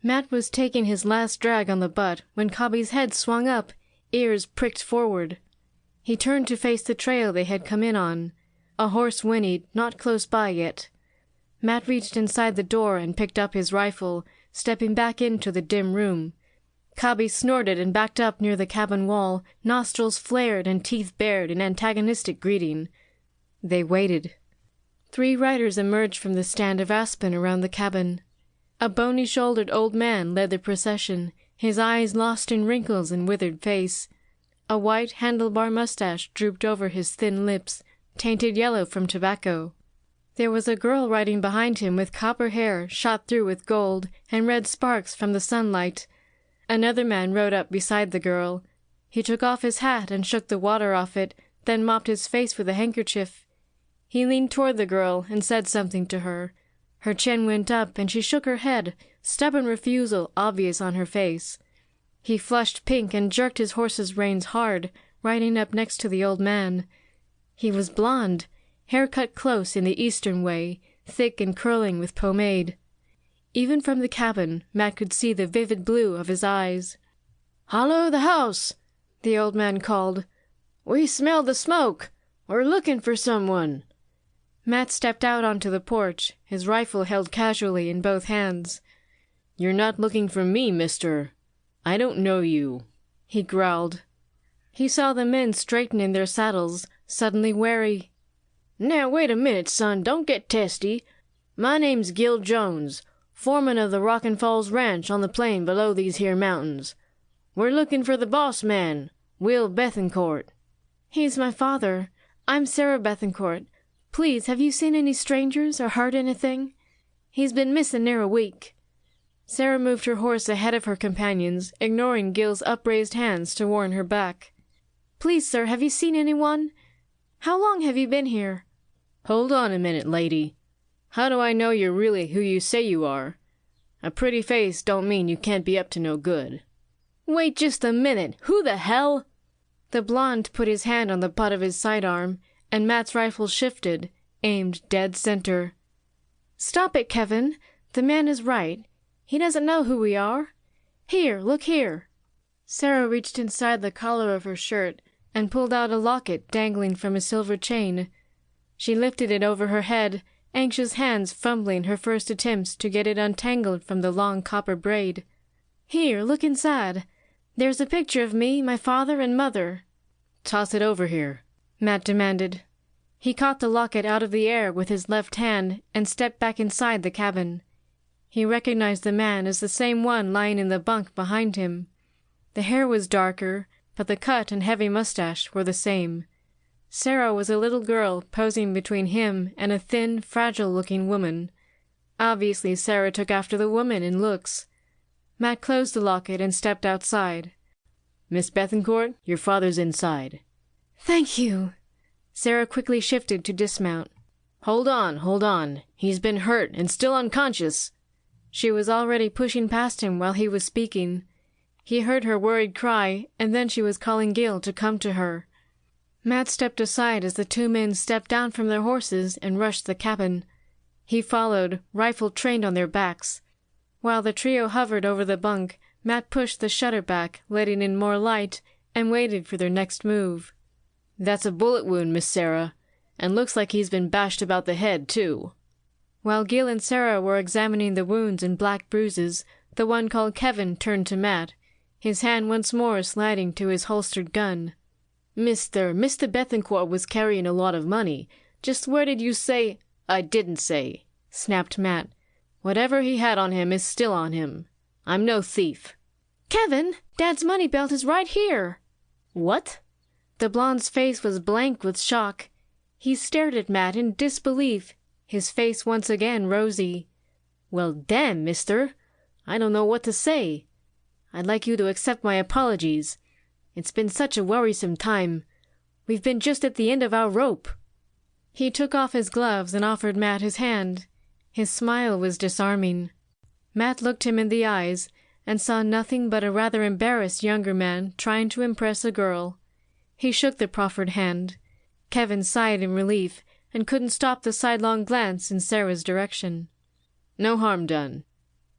Matt was taking his last drag on the butt when Cobby's head swung up, ears pricked forward. He turned to face the trail they had come in on. A horse whinnied, not close by yet. Matt reached inside the door and picked up his rifle, stepping back into the dim room. Cobby snorted and backed up near the cabin wall, nostrils flared and teeth bared in antagonistic greeting. They waited. 3 riders emerged from the stand of aspen around the cabin. A bony-shouldered old man led the procession, his eyes lost in wrinkles and withered face. A white handlebar mustache drooped over his thin lips, tainted yellow from tobacco. There was a girl riding behind him with copper hair shot through with gold and red sparks from the sunlight. Another man rode up beside the girl. He took off his hat and shook the water off it, then mopped his face with a handkerchief. He leaned toward the girl and said something to her. Her chin went up and she shook her head, stubborn refusal obvious on her face. He flushed pink and jerked his horse's reins hard, riding up next to the old man. He was blond, hair cut close in the Eastern way, thick and curling with pomade. Even from the cabin, Matt could see the vivid blue of his eyes. "Hollo, the house!" the old man called. "We smell the smoke. We're looking for someone." Matt stepped out onto the porch, his rifle held casually in both hands. "You're not looking for me, mister. I don't know you," he growled. He saw the men straighten in their saddles, suddenly wary. "Now wait a minute, son, don't get testy. My name's Gil Jones, foreman of the Rockin' Falls Ranch on the plain below these here mountains. We're looking for the boss man, Will Bethencourt." "He's my father. I'm Sarah Bethencourt. Please, have you seen any strangers or heard anything? He's been missing near a week." Sarah moved her horse ahead of her companions, ignoring Gil's upraised hands to warn her back. "Please, sir, have you seen anyone? How long have you been here?" "Hold on a minute, lady. How do I know you're really who you say you are? A pretty face don't mean you can't be up to no good." "Wait just a minute. Who the hell—" The blonde put his hand on the butt of his sidearm, and Matt's rifle shifted, aimed dead center. "Stop it, Kevin. The man is right. He doesn't know who we are. Here, look here." Sarah reached inside the collar of her shirt and pulled out a locket dangling from a silver chain. She lifted it over her head, anxious hands fumbling her first attempts to get it untangled from the long copper braid. "Here, look inside. There's a picture of me, my father, and mother." "Toss it over here," Matt demanded. He caught the locket out of the air with his left hand and stepped back inside the cabin. He recognized the man as the same one lying in the bunk behind him. The hair was darker, but the cut and heavy mustache were the same. Sarah was a little girl posing between him and a thin, fragile-looking woman. Obviously, Sarah took after the woman in looks. Matt closed the locket and stepped outside. "Miss Bethencourt, your father's inside." "Thank you." Sarah quickly shifted to dismount. Hold on. He's been hurt and still unconscious." She was already pushing past him while he was speaking. He heard her worried cry, and then she was calling Gil to come to her. Matt stepped aside as the 2 men stepped down from their horses and rushed the cabin. He followed, rifle trained on their backs. While the trio hovered over the bunk, Matt pushed the shutter back, letting in more light, and waited for their next move. "That's a bullet wound, Miss Sarah, and looks like he's been bashed about the head, too." While Gil and Sarah were examining the wounds and black bruises, the one called Kevin turned to Matt, his hand once more sliding to his holstered gun. Mr. Bethencourt was carrying a lot of money. Just where did you say—" "I didn't say," snapped Matt. "Whatever he had on him is still on him. I'm no thief." "Kevin, Dad's money belt is right here." "What?" The blonde's face was blank with shock. He stared at Matt in disbelief, his face once again rosy. "Well, damn, mister. I don't know what to say. I'd like you to accept my apologies. It's been such a worrisome time. We've been just at the end of our rope." He took off his gloves and offered Matt his hand. His smile was disarming. Matt looked him in the eyes and saw nothing but a rather embarrassed younger man trying to impress a girl. He shook the proffered hand. Kevin sighed in relief and couldn't stop the sidelong glance in Sarah's direction. "No harm done.